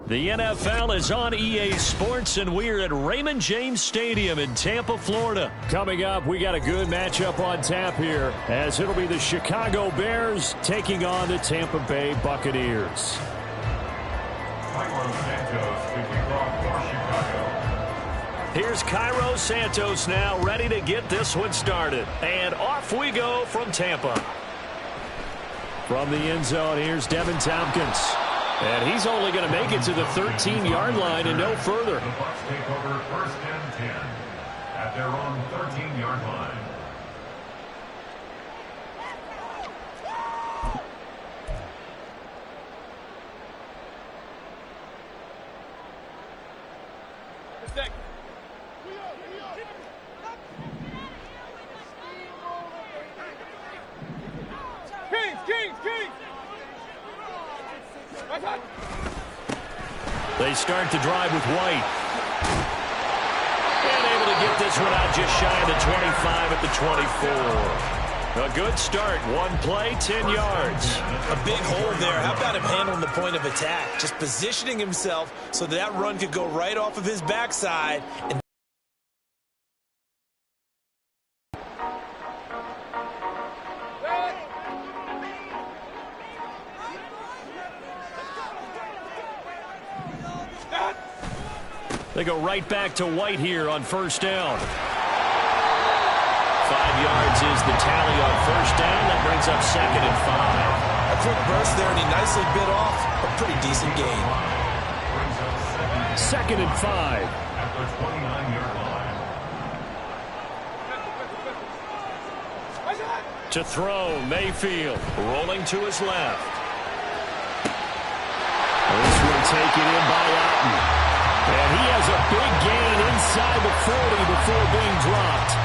The NFL is on EA Sports, and we're at Raymond James Stadium in Tampa, Florida. Coming up, we got a good matchup on tap here, as it'll be the Chicago Bears taking on the Tampa Bay Buccaneers. Here's Cairo Santos now, ready to get this one started. And off we go from Tampa. From the end zone, here's Devin Tompkins. And he's only going to make it to the 13-yard line and no further. The Bucs take over first and 10 at their own 13-yard line. They start the drive with White. And able to get this one out just shy of the 25 at the 24. A good start. One play, 10 yards. A big hole there. How about him handling the point of attack? Just positioning himself so that run could go right off of his backside. And they go right back to White here on first down. 5 yards is the tally on first down. That brings up second and 5. A quick burst there, and he nicely bit off a pretty decent gain. Second and 5. At the 29-yard line. To throw, Mayfield rolling to his left. This one taken in by Otten. And he has a big gain inside the 40 before being dropped.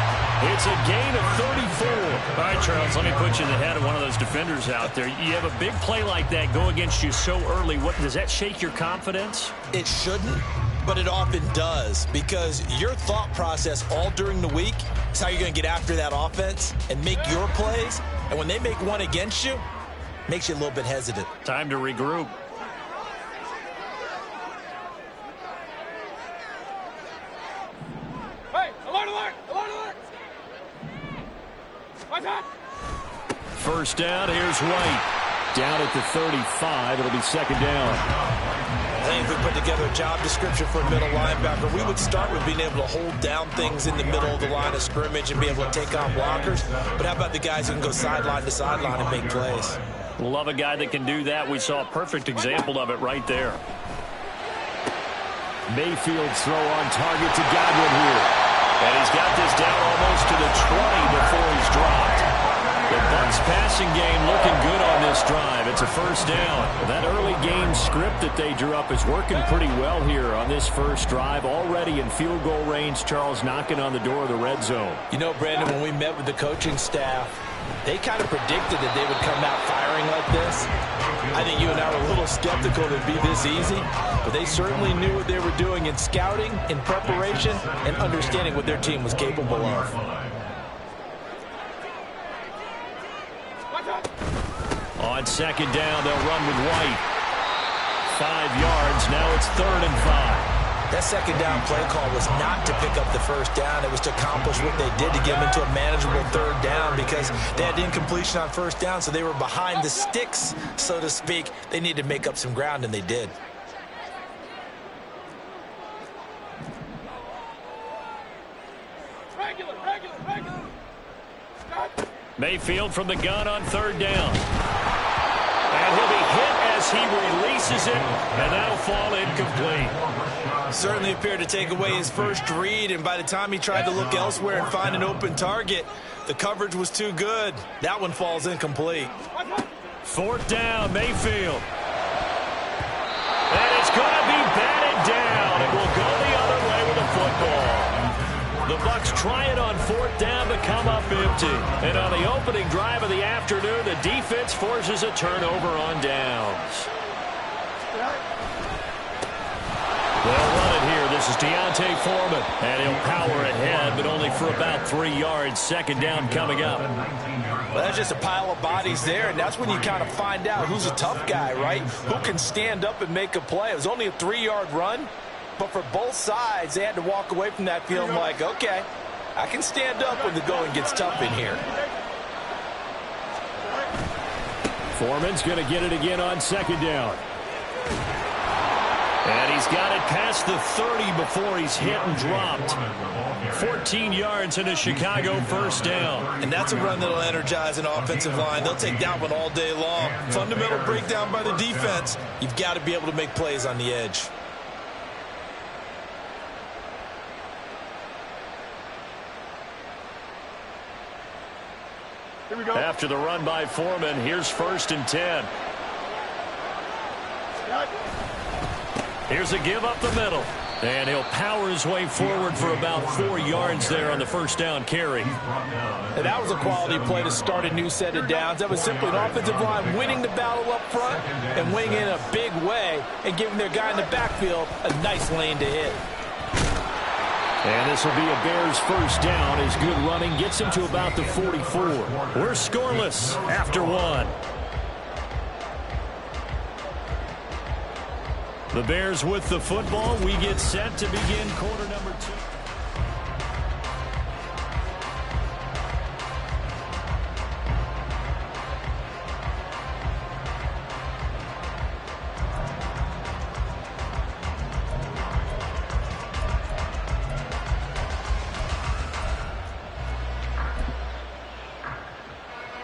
It's a gain of 34. All right, Charles, let me put you in the head of one of those defenders out there. You have a big play like that go against you so early. What does that shake your confidence? It shouldn't, but it often does, because your thought process all during the week is how you're going to get after that offense and make your plays. And when they make one against you, it makes you a little bit hesitant. Time to regroup. First down, here's White. Down at the 35, it'll be second down. I think if we put together a job description for a middle linebacker, we would start with being able to hold down things in the middle of the line of scrimmage and be able to take on blockers. But how about the guys who can go sideline to sideline and make plays? Love a guy that can do that. We saw a perfect example of it right there. Mayfield's throw on target to Godwin here. And he's got this down almost to the 20 before he's dropped. The Bucs passing game looking good on this drive. It's a first down. That early game script that they drew up is working pretty well here on this first drive. Already in field goal range, Charles knocking on the door of the red zone. You know, Brandon, when we met with the coaching staff, they kind of predicted that they would come out firing like this. I think you and I were a little skeptical that it'd be this easy, but they certainly knew what they were doing in scouting, in preparation, and understanding what their team was capable of. On second down, they'll run with White. 5 yards. Now it's third and 5. That second down play call was not to pick up the first down. It was to accomplish what they did to get them into a manageable third down, because they had incompletion on first down, so they were behind the sticks, so to speak. They needed to make up some ground, and they did. Mayfield from the gun on third down. And he'll be hit as he releases it, and that'll fall incomplete. Certainly appeared to take away his first read, and by the time he tried to look elsewhere and find an open target, the coverage was too good. That one falls incomplete. Fourth down, Mayfield. And it's going to be batted down. It will go the other way with the football. The Bucs try it on fourth down but come up empty. And on the opening drive of the afternoon, the defense forces a turnover on downs. They'll run it here. this is Deontay Foreman. And he'll power ahead, but only for about 3 yards. Second down coming up. Well, that's just a pile of bodies there, and that's when you kind of find out who's a tough guy, right? Who can stand up and make a play. It was only a 3-yard run, but for both sides, they had to walk away from that feeling like, okay, I can stand up when the going gets tough in here. Foreman's going to get it again on second down. And he's got it past the 30 before he's hit and dropped. 14 yards and a Chicago first down. And that's a run that'll energize an offensive line. They'll take that one all day long. Fundamental breakdown by the defense. You've got to be able to make plays on the edge. Here we go. After the run by Foreman, here's 1st and 10. Here's a give up the middle. And he'll power his way forward for about 4 yards there on the first down carry. And that was a quality play to start a new set of downs. That was simply an offensive line winning the battle up front and winning in a big way and giving their guy in the backfield a nice lane to hit. And this will be a Bears first down as good running gets him to about the 44. We're scoreless after 1. The Bears with the football. We get set to begin quarter number 2.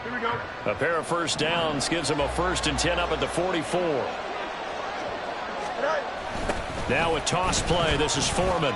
Here we go. A pair of first downs gives them a 1st and 10 up at the 44. Now a toss play. This is Foreman. And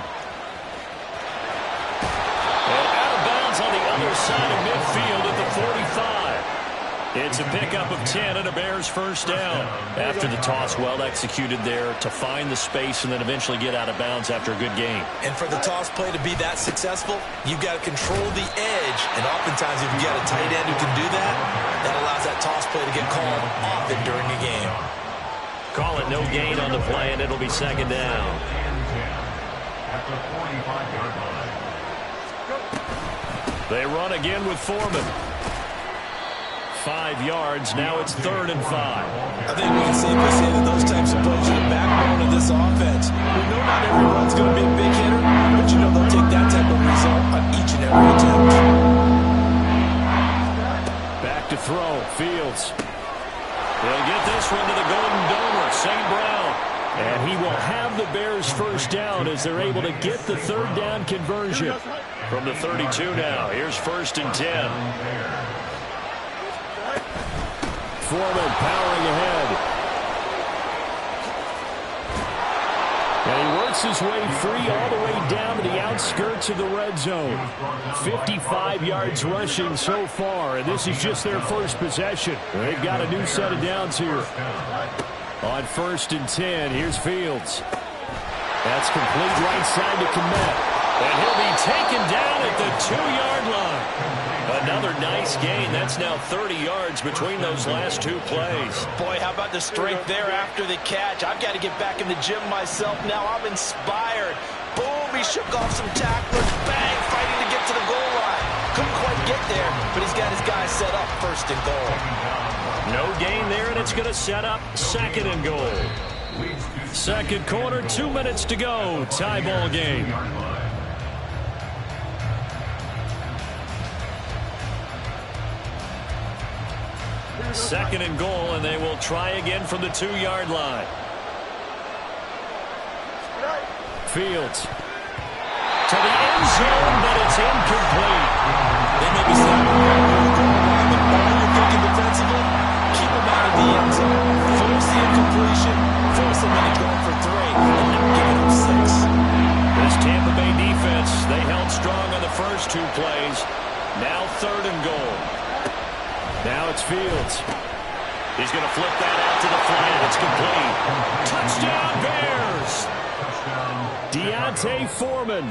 out of bounds on the other side of midfield at the 45. It's a pickup of 10 and a Bears first down. After the toss, well executed there to find the space and then eventually get out of bounds after a good game. And for the toss play to be that successful, you've got to control the edge. And oftentimes if you've got a tight end who can do that, that allows that toss play to get called often during a game. Call it no gain on the play, and it'll be second down. They run again with Foreman. 5 yards. Now it's 3rd and 5. I think we can safely say that those types of plays are the backbone of this offense. We know not everyone's going to be a big hitter, but you know they'll take that type of result on each and every attempt. Back to throw. Fields. They'll get this one to the Golden Domer, St. Brown. And he will have the Bears first down as they're able to get the 3rd down conversion. From the 32 now, here's 1st and 10. Foreman powering ahead. And he works his way free all the way down to the outskirts of the red zone. 55 yards rushing so far, and this is just their first possession. They've got a new set of downs here. On 1st and 10, here's Fields. That's complete right side to Kmet. And he'll be taken down at the 2-yard line. Another nice gain. That's now 30 yards between those last 2 plays. Boy, how about the strength there after the catch? I've got to get back in the gym myself now. I'm inspired. Boom, he shook off some tacklers. Bang, fighting to get to the goal line. Couldn't quite get there, but he's got his guys set up 1st and goal. No gain there, and it's going to set up 2nd and goal. Second quarter, 2 minutes to go. Tie ball game. 2nd and goal, and they will try again from the 2-yard line. Fields to the end zone, but it's incomplete. They may be set up but all you're thinking defensively, keep them out of the end zone. Force the incompletion, force them into going for 3, and not giving them 6. This Tampa Bay defense, they held strong on the first 2 plays. Now 3rd and goal. Now it's Fields. He's going to flip that out to the flat. It's complete. Touchdown, Bears! Deontay Foreman,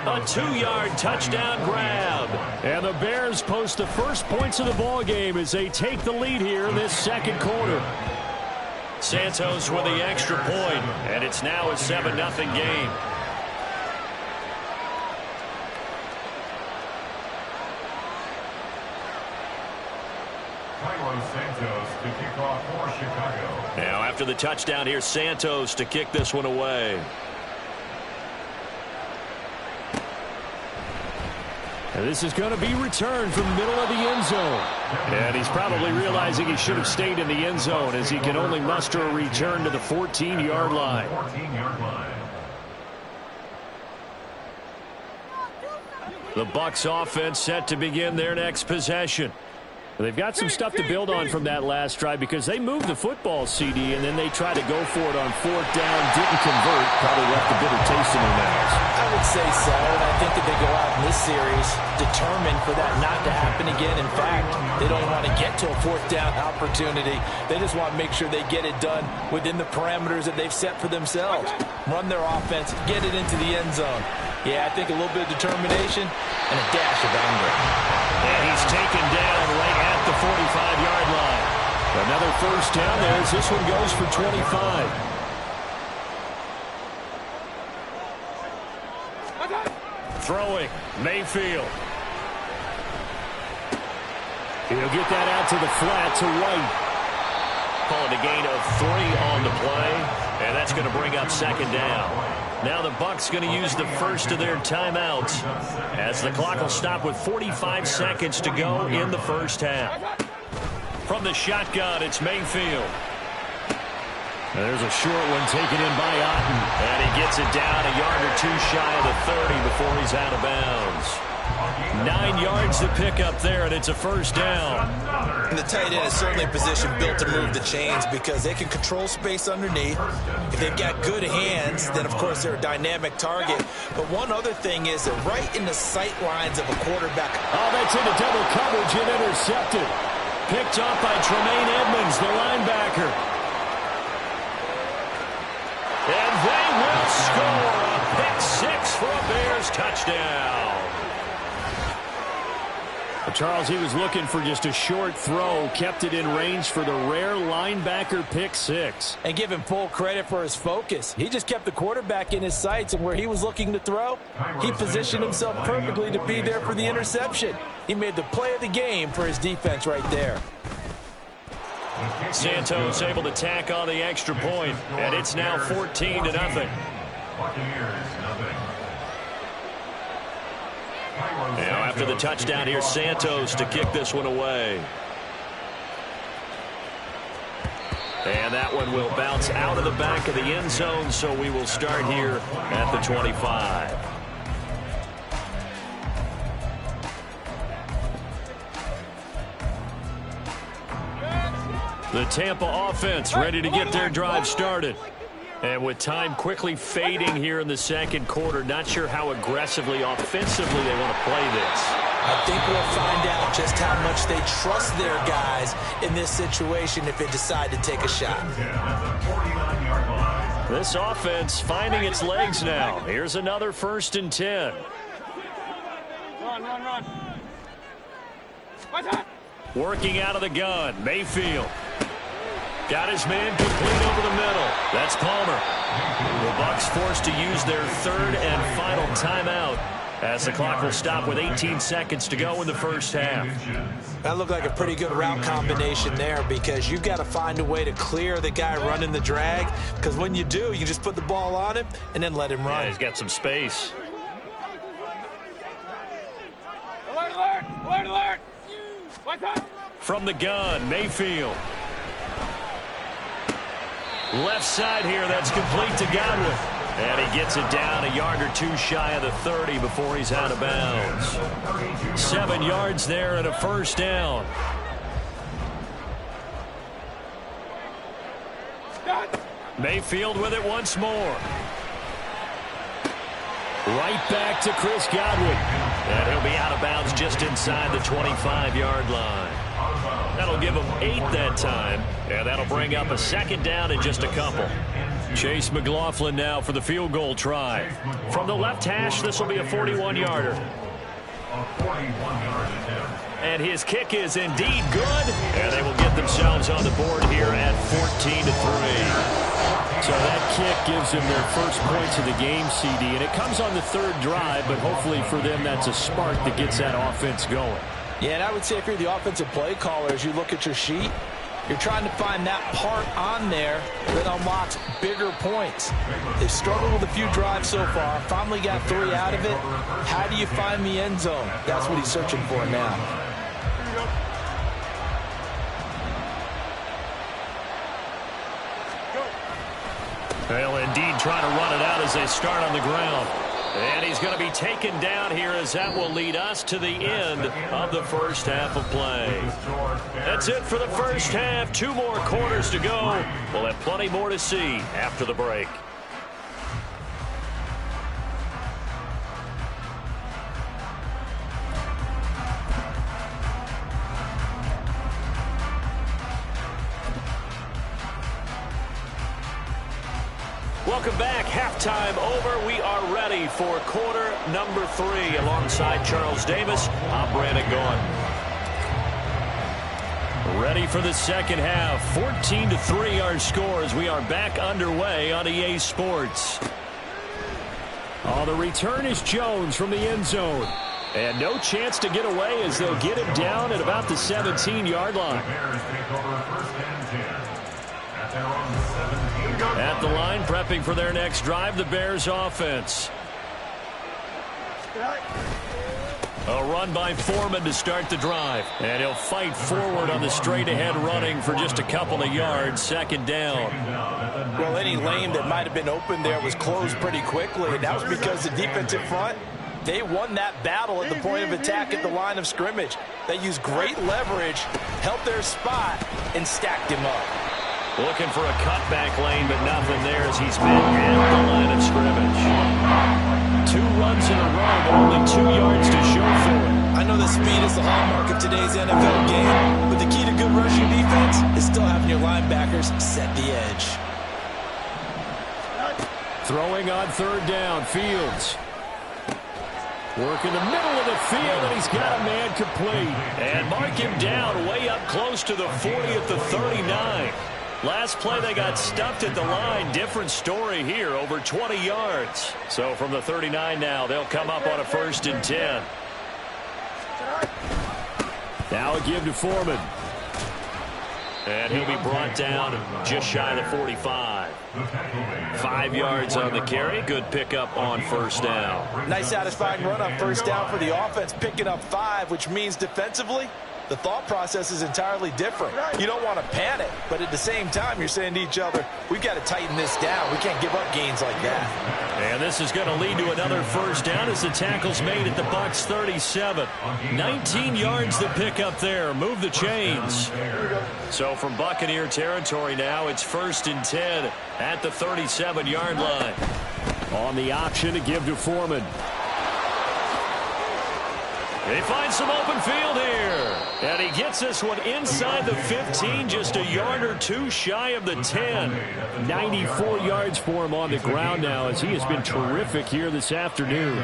a 2-yard touchdown grab. And the Bears post the first points of the ball game as they take the lead here in this second quarter. Santos with the extra point, and it's now a 7-0 game. Santos to kick off for Chicago. Now after the touchdown, here's Santos to kick this one away. And this is going to be returned from the middle of the end zone. And he's probably realizing he should have stayed in the end zone as he can only muster a return to the 14-yard line. 14-yard line. The Bucs offense set to begin their next possession. They've got some stuff to build on from that last drive because they moved the football, CD, and then they tried to go for it on fourth down, didn't convert, probably left a bitter taste in their mouths. I would say so, and I think that they go out in this series determined for that not to happen again. In fact, they don't want to get to a fourth down opportunity. They just want to make sure they get it done within the parameters that they've set for themselves. Run their offense, get it into the end zone. Yeah, I think a little bit of determination and a dash of anger. And he's taken down right at the 45-yard line. Another first down there as this one goes for 25. Throwing, Mayfield. He'll get that out to the flat to White. Calling a gain of 3 on the play, and that's going to bring up second down. Now the Bucs going to use the first of their timeouts as the clock will stop with 45 seconds to go in the first half. From the shotgun, it's Mayfield. And there's a short one taken in by Otten. And he gets it down a yard or two shy of the 30 before he's out of bounds. 9 yards to pick up there, and it's a first down. And the tight end is certainly a position built to move the chains because they can control space underneath. If they've got good hands, then, of course, they're a dynamic target. But one other thing is they're right in the sight lines of a quarterback. Oh, that's into double coverage and intercepted. Picked up by Tremaine Edmonds, the linebacker. And they will score a pick 6 for a Bears touchdown. Charles, he was looking for just a short throw, kept it in range for the rare linebacker pick 6. And give him full credit for his focus. He just kept the quarterback in his sights, and where he was looking to throw, he positioned himself perfectly to be there for the interception. He made the play of the game for his defense right there. Santos able to tack on the extra point, and it's now 14-0. Buccaneers, nothing. Now after the touchdown, here's Santos to kick this one away. And that one will bounce out of the back of the end zone, so we will start here at the 25. The Tampa offense ready to get their drive started. And with time quickly fading here in the second quarter, not sure how aggressively, offensively they want to play this. I think we'll find out just how much they trust their guys in this situation if they decide to take a shot. This offense finding its legs now. Here's another 1st and 10. Run. Working out of the gun, Mayfield. Got his man complete over the middle. That's Palmer. The Bucs forced to use their 3rd and final timeout as the clock will stop with 18 seconds to go in the first half. That looked like a pretty good route combination there because you've got to find a way to clear the guy running the drag, because when you do, you just put the ball on him and then let him run. Yeah, he's got some space. Alert! From the gun, Mayfield. Left side here, that's complete to Godwin. And he gets it down a yard or two shy of the 30 before he's out of bounds. 7 yards there and a first down. Mayfield with it once more. Right back to Chris Godwin. And he'll be out of bounds just inside the 25-yard line. That'll give him 8 that time, and that'll bring up a second down in just a couple. Chase McLaughlin now for the field goal try. From the left hash, this will be a 41-yarder. And his kick is indeed good, and they will get themselves on the board here at 14-3. So that kick gives them their first points of the game, CD, and it comes on the 3rd drive, but hopefully for them that's a spark that gets that offense going. Yeah, and I would say if you're the offensive play caller, as you look at your sheet, you're trying to find that part on there that unlocks bigger points. They've struggled with a few drives so far, finally got 3 out of it. How do you find the end zone? That's what he's searching for now. They'll indeed try to run it out as they start on the ground. And he's going to be taken down here as that will lead us to the end of the first half of play. That's it for the first half. 2 more quarters to go. We'll have plenty more to see after the break. Welcome back. Halftime over. We are ready for quarter number 3. Alongside Charles Davis, I'm Brandon Gaughan. Ready for the second half. 14-3 our scores. We are back underway on EA Sports. Oh, the return is Jones from the end zone. And no chance to get away as they'll get him down at about the 17-yard line. At the line, prepping for their next drive, the Bears offense. A run by Foreman to start the drive. And he'll fight forward on the straight-ahead running for just a couple of yards. Second down. Well, any lane that might have been open there was closed pretty quickly. And that was because the defensive front, they won that battle at the point of attack at the line of scrimmage. They used great leverage, held their spot, and stacked him up. Looking for a cutback lane, but nothing there as he's been at the line of scrimmage. 2 runs in a row, but only 2 yards to show for it. I know that speed is the hallmark of today's NFL game, but the key to good rushing defense is still having your linebackers set the edge. Throwing on third down, Fields. Work in the middle of the field, and he's got a man complete. And mark him down way up close to the 40 at the 39. Last play, they got stuffed at the line. Different story here, over 20 yards. So from the 39 now, they'll come up on a 1st and 10. Now a give to Foreman. And he'll be brought down just shy of the 45. 5 yards on the carry. Good pickup on 1st down. Nice satisfying run on 1st down for the offense, picking up 5, which means defensively, the thought process is entirely different. You don't want to panic, but at the same time, you're saying to each other, we've got to tighten this down. We can't give up gains like that. And this is going to lead to another 1st down as the tackle's made at the Bucs 37. 19 yards to pick up there. Move the chains. So from Buccaneer territory now, it's 1st and 10 at the 37-yard line. On the option to give to Foreman. They find some open field here. And he gets this one inside the 15, just a yard or 2 shy of the 10. 94 yards for him on the ground now as he has been terrific here this afternoon.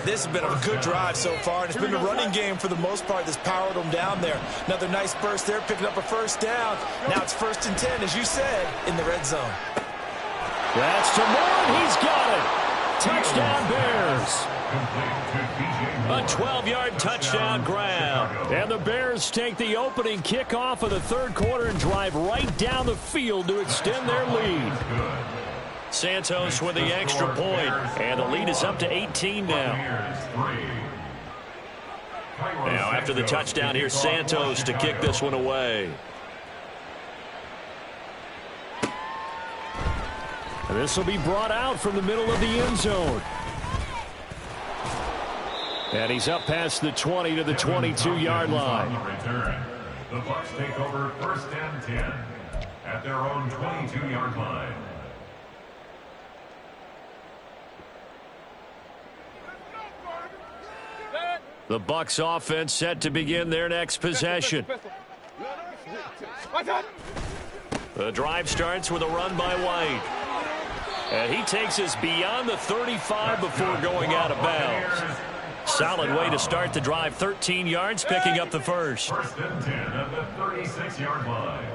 This has been a good drive so far, and it's been the running game for the most part that's powered them down there. Another nice burst there, picking up a 1st down. Now it's 1st and 10, as you said, in the red zone. That's to Moore, and he's got it. Touchdown Bears. A 12-yard touchdown grab. And the Bears take the opening kickoff of the 3rd quarter and drive right down the field to extend their lead. Santos with the extra point, and the lead is up to 18 now. Now after the touchdown, here's Santos to kick this one away. And this will be brought out from the middle of the end zone. And he's up past the 20 to the 22-yard line. The Bucs take over 1st and 10 at their own 22-yard line. The Bucs offense set to begin their next possession. The drive starts with a run by White. And he takes us beyond the 35 before going out of bounds. Solid way to start the drive. 13 yards, picking up the 1st. 1st and 10 at the 36-yard line.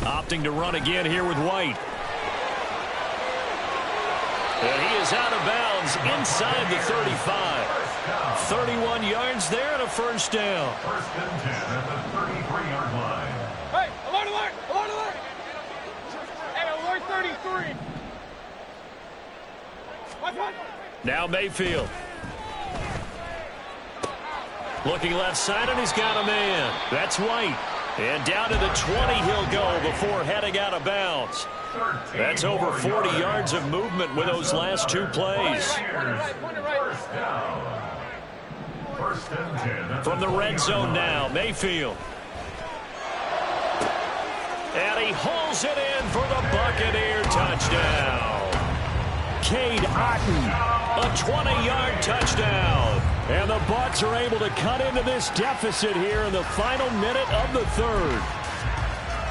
Opting to run again here with White. And he is out of bounds inside the 35. 31 yards there and a first down. First and 10 at the 33-yard line. Hey, alert, alert, alert, alert. Hey, alert 33. Watch. Now Mayfield. Looking left side, and he's got a man. That's White. And down to the 20 he'll go before heading out of bounds. That's over 40 yards of movement with those last two plays. From the red zone now, Mayfield. And he hauls it in for the Buccaneer touchdown. Cade Otton, a 20-yard touchdown. And the Bucs are able to cut into this deficit here in the final minute of the third.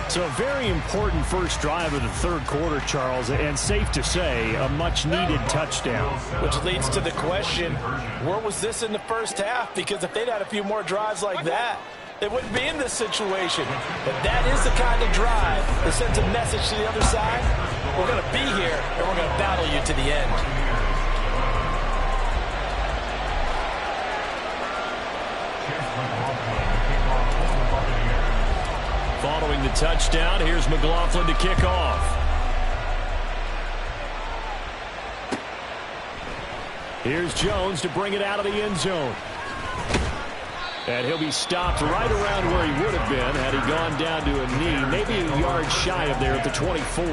So a very important first drive of the third quarter, Charles, and safe to say, a much-needed touchdown. Which leads to the question, where was this in the first half? Because if they'd had a few more drives like that, they wouldn't be in this situation. But that is the kind of drive that sends a message to the other side. We're going to be here, and we're going to battle you to the end. Following the touchdown, here's McLaughlin to kick off. Here's Jones to bring it out of the end zone. And he'll be stopped right around where he would have been had he gone down to a knee, maybe a yard shy of there at the 24.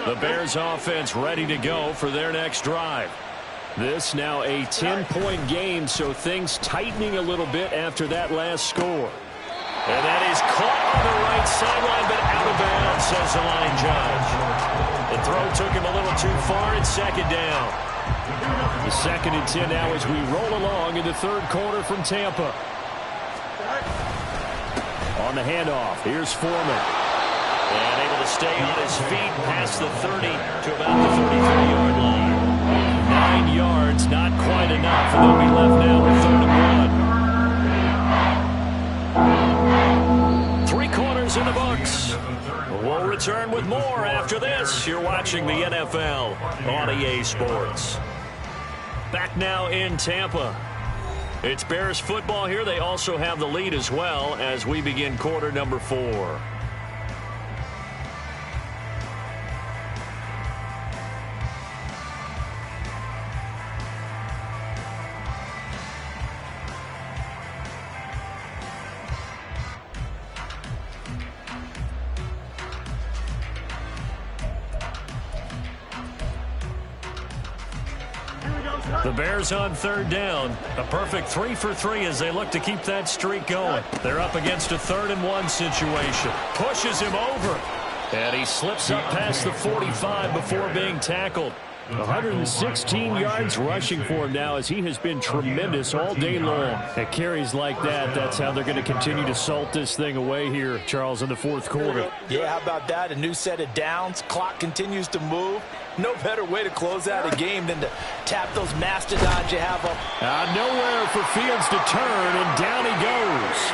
The Bears offense ready to go for their next drive. This now a 10-point game, so things tightening a little bit after that last score. And that is caught on the right sideline, but out of bounds, says the line judge. The throw took him a little too far, and second down. The 2nd and 10 now as we roll along in the third quarter from Tampa. On the handoff, here's Foreman. And able to stay on his feet past the 30 to about the 33-yard line. 9 yards, not quite enough, and they'll be left now with 3rd and 1. 3 quarters in the books. We'll return with more after this. You're watching the NFL on EA Sports. Back now in Tampa. It's Bears football here. They also have the lead as well as we begin quarter number 4. The Bears on 3rd down. A perfect 3 for 3 as they look to keep that streak going. They're up against a 3rd and 1 situation. Pushes him over. And he slips up past the 45 before being tackled. 116 yards rushing for him now as he has been tremendous all day long. At carries like that, that's how they're going to continue to salt this thing away here, Charles, in the 4th quarter. Yeah, how about that? A new set of downs. Clock continues to move. No better way to close out a game than to tap those mastodons you have up. Nowhere for Fields to turn, and down he goes.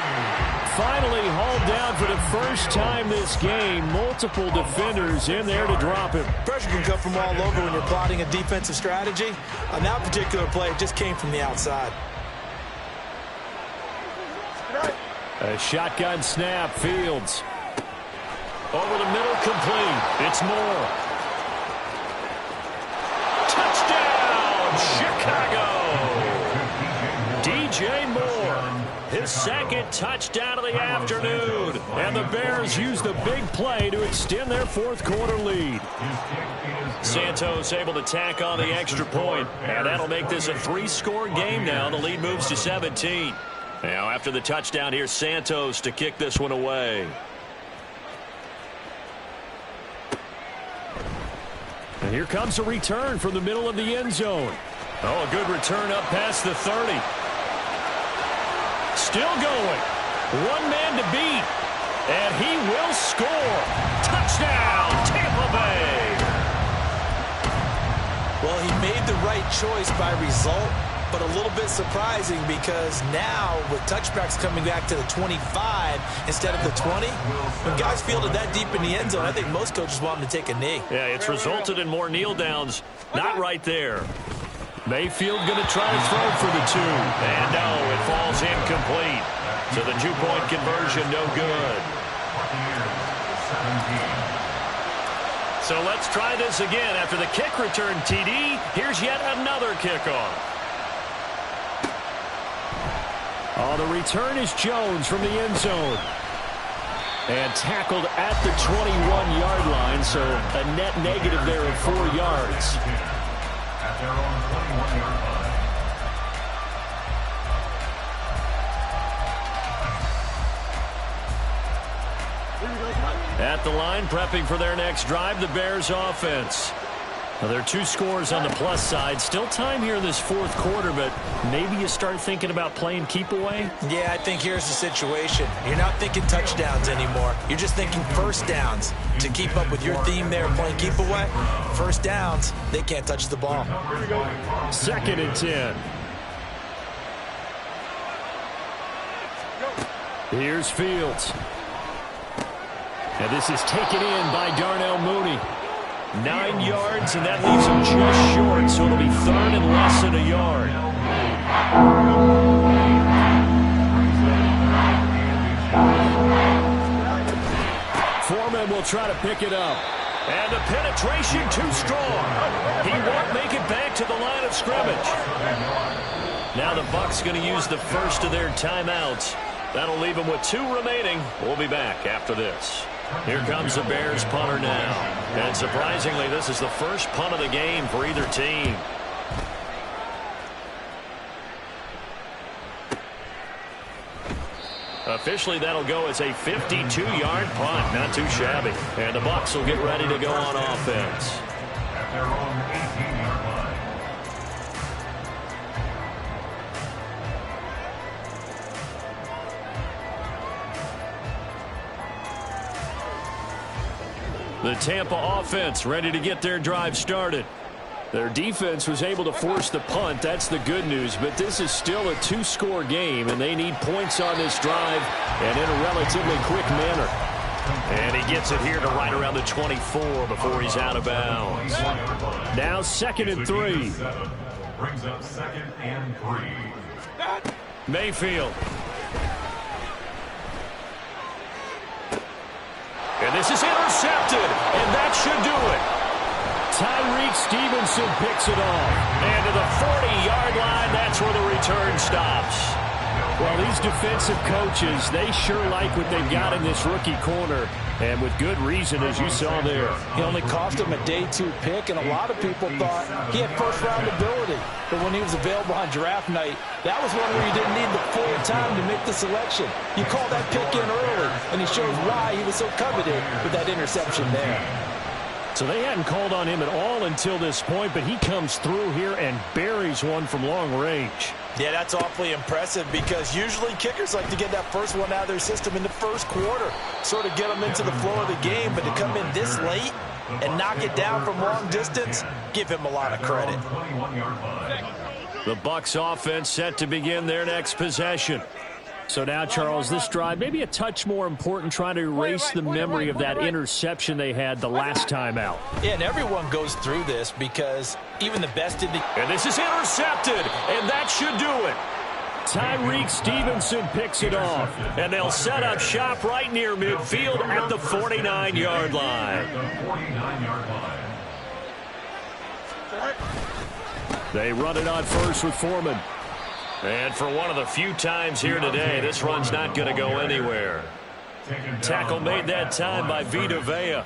Finally hauled down for the first time this game. Multiple defenders in there to drop him. Pressure can come from all over when you're plotting a defensive strategy. On that particular play, it just came from the outside. A shotgun snap, Fields. Over the middle, complete. It's Moore. Touchdown, Chicago! DJ Moore, his 2nd touchdown of the afternoon. And the Bears use the big play to extend their 4th quarter lead. Santos able to tack on the extra point, and that'll make this a 3-score game now. The lead moves to 17. Now after the touchdown, here's Santos to kick this one away. And here comes a return from the middle of the end zone. Oh, a good return up past the 30. Still going. One man to beat. And he will score. Touchdown, Tampa Bay. Well, he made the right choice by result, but a little bit surprising because now with touchbacks coming back to the 25 instead of the 20, when guys fielded that deep in the end zone, I think most coaches want them to take a knee. Yeah, it's resulted in more kneel downs. Not right there. Mayfield going to try to throw for the 2. And no, it falls incomplete. So the 2-point conversion, no good. So let's try this again. After the kick return TD, here's yet another kickoff. Oh, the return is Jones from the end zone. And tackled at the 21-yard line, so a net negative there of 4 yards. At their own 21-yard line. At the line, prepping for their next drive, the Bears offense. Now, there are 2 scores on the plus side. Still time here in this fourth quarter, but maybe you start thinking about playing keep away? Yeah, I think here's the situation. You're not thinking touchdowns anymore. You're just thinking first downs. To keep up with your theme there, playing keep away, first downs, they can't touch the ball. 2nd and 10. Here's Fields. And this is taken in by Darnell Mooney. 9 yards, and that leaves him just short, so it'll be 3rd and less than a yard. Foreman will try to pick it up. And the penetration too strong. He won't make it back to the line of scrimmage. Now the Bucs going to use the first of their timeouts. That'll leave them with 2 remaining. We'll be back after this. Here comes the Bears punter now. And surprisingly, this is the first punt of the game for either team. Officially, that'll go as a 52-yard punt. Not too shabby. And the Bucs will get ready to go on offense. At their own 18-yard line. The Tampa offense ready to get their drive started. Their defense was able to force the punt. That's the good news. But this is still a 2-score game, and they need points on this drive and in a relatively quick manner. And he gets it here to right around the 24 before he's out of bounds. Now 2nd and 3. Brings up 2nd and 3. Mayfield. And this is intercepted, and that should do it. Tyreek Stevenson picks it off. And to the 40-yard line, that's where the return stops. Well, these defensive coaches, they sure like what they've got in this rookie corner, and with good reason, as you saw there. He only cost him a day 2 pick, and a lot of people thought he had first-round ability. But when he was available on draft night, that was one where you didn't need the full time to make the selection. You called that pick in early, and he shows why he was so coveted with that interception there. So they hadn't called on him at all until this point, but he comes through here and buries one from long range. Yeah, that's awfully impressive because usually kickers like to get that first one out of their system in the first quarter, sort of get them into the flow of the game, but to come in this late and knock it down from long distance, give him a lot of credit. The Bucs offense set to begin their next possession. So now, Charles, this drive maybe a touch more important, trying to erase the memory of that interception they had the last time out. Yeah, and everyone goes through this because even the best in the... And this is intercepted, and that should do it. Tyreek Stevenson picks it off. And they'll set up shop right near midfield at the 49-yard line. They run it on first with Foreman. And for one of the few times here today, this run's not going to go anywhere. Tackle made that time by Vita Vea.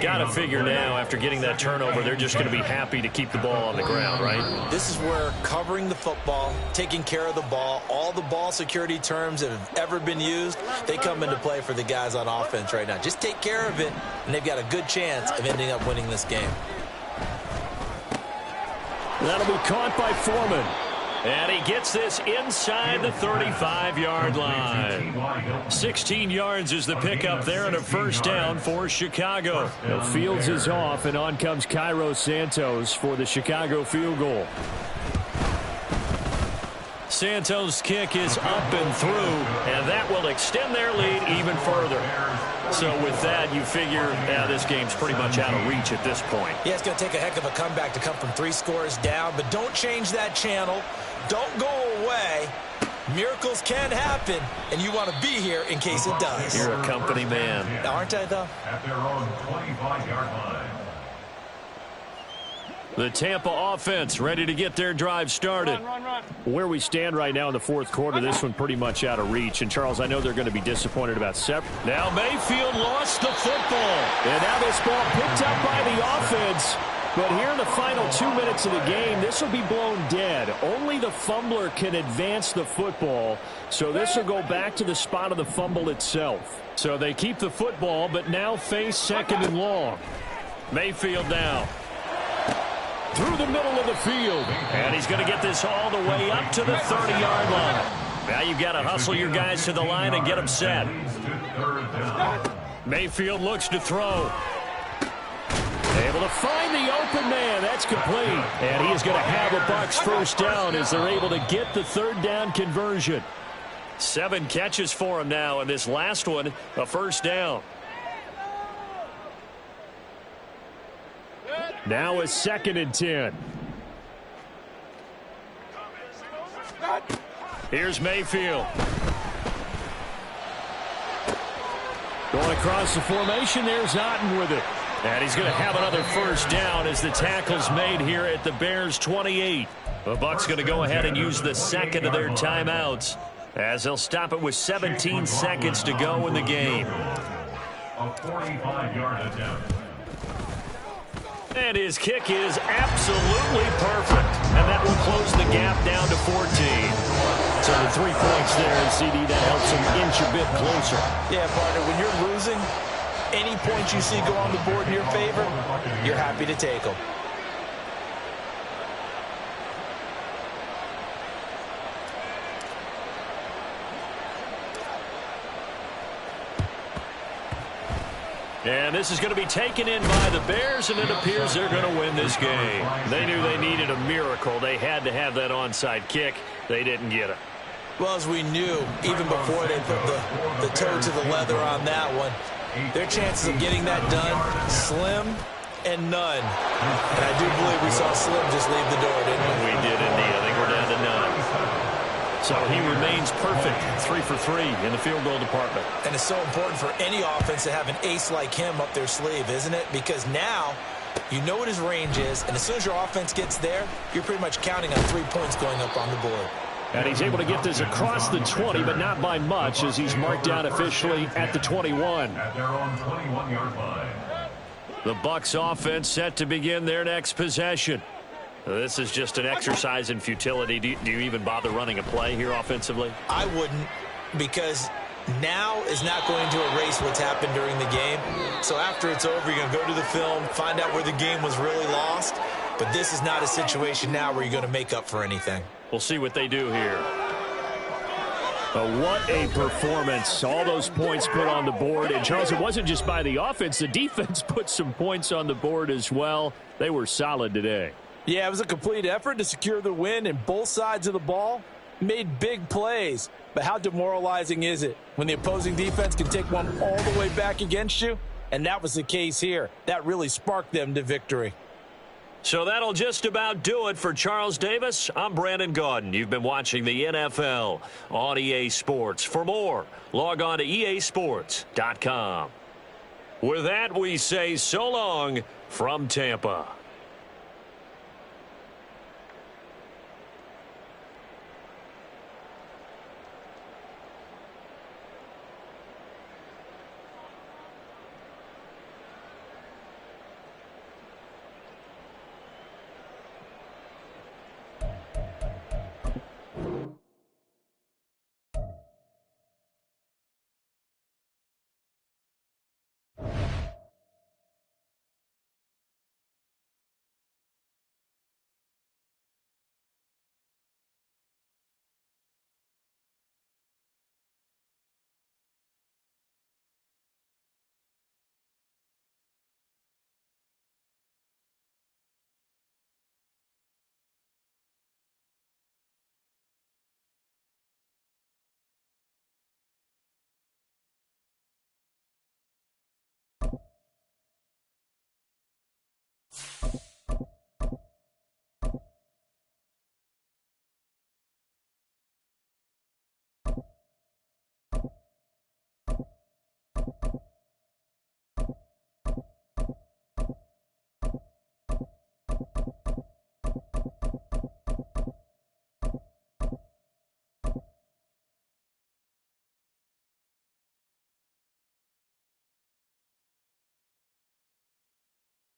Got to figure now, after getting that turnover, they're just going to be happy to keep the ball on the ground, right? This is where covering the football, taking care of the ball, all the ball security terms that have ever been used, they come into play for the guys on offense right now. Just take care of it, and they've got a good chance of ending up winning this game. That'll be caught by Foreman. And he gets this inside the 35-yard line. 16 yards is the pickup there and a first down for Chicago. Now Fields is off, and on comes Cairo Santos for the Chicago field goal. Santos' kick is up and through, and that will extend their lead even further. So with that, you figure this game's pretty much out of reach at this point. Yeah, it's going to take a heck of a comeback to come from 3 scores down, but don't change that channel. Don't go away. Miracles can happen, and you want to be here in case it does. You're a company man. Aren't I, though? At their own 25-yard line. The Tampa offense ready to get their drive started. Run. Where we stand right now in the fourth quarter, this one pretty much out of reach. And, Charles, I know they're going to be disappointed about separate. Now Mayfield lost the football. And now this ball picked up by the offense. But here in the final 2 minutes of the game, this will be blown dead. Only the fumbler can advance the football. So this will go back to the spot of the fumble itself. So they keep the football, but now face 2nd and long. Mayfield now. Through the middle of the field. And he's going to get this all the way up to the 30-yard line. Now you've got to hustle your guys to the line and get them set. Mayfield looks to throw. Able to find the open man. That's complete. And he is going to have a Bucs first down as they're able to get the 3rd down conversion. 7 catches for him now, and this last one, a first down. Now a 2nd and 10. Here's Mayfield. Going across the formation, there's Otten with it. And he's going to have another first down as the tackle's made here at the Bears' 28. The Bucs going to go ahead and use the 2nd of their timeouts as they'll stop it with 17 seconds to go in the game. A 45-yard attempt. And his kick is absolutely perfect. And that will close the gap down to 14. So the 3 points there, CD, that helps him inch a bit closer. Yeah, partner, when you're losing, any points you see go on the board in your favor, you're happy to take them. And this is going to be taken in by the Bears, and it appears they're going to win this game. They knew they needed a miracle. They had to have that onside kick. They didn't get it. Well, as we knew, even before they put the toe to the leather on that one, their chances of getting that done, slim and none. And I do believe we saw Slim just leave the door, didn't we? We did indeed. I think we're down to none. So he remains perfect, 3 for 3 in the field goal department. And it's so important for any offense to have an ace like him up their sleeve, isn't it? Because now you know what his range is, and as soon as your offense gets there, you're pretty much counting on 3 points going up on the board. And he's able to get this across the 20, but not by much, as he's marked down officially at the 21. At their own 21-yard line. The Bucs offense set to begin their next possession. This is just an exercise in futility. Do you even bother running a play here offensively? I wouldn't, because now is not going to erase what's happened during the game. So after it's over, you're going to go to the film, find out where the game was really lost. But this is not a situation now where you're going to make up for anything. We'll see what they do here. What a performance. All those points put on the board. And, Charles, it wasn't just by the offense. The defense put some points on the board as well. They were solid today. Yeah, it was a complete effort to secure the win, and both sides of the ball made big plays. But how demoralizing is it when the opposing defense can take one all the way back against you? And that was the case here. That really sparked them to victory. So that'll just about do it for Charles Davis. I'm Brandon Gaudin. You've been watching the NFL on EA Sports. For more, log on to easports.com. With that, we say so long from Tampa.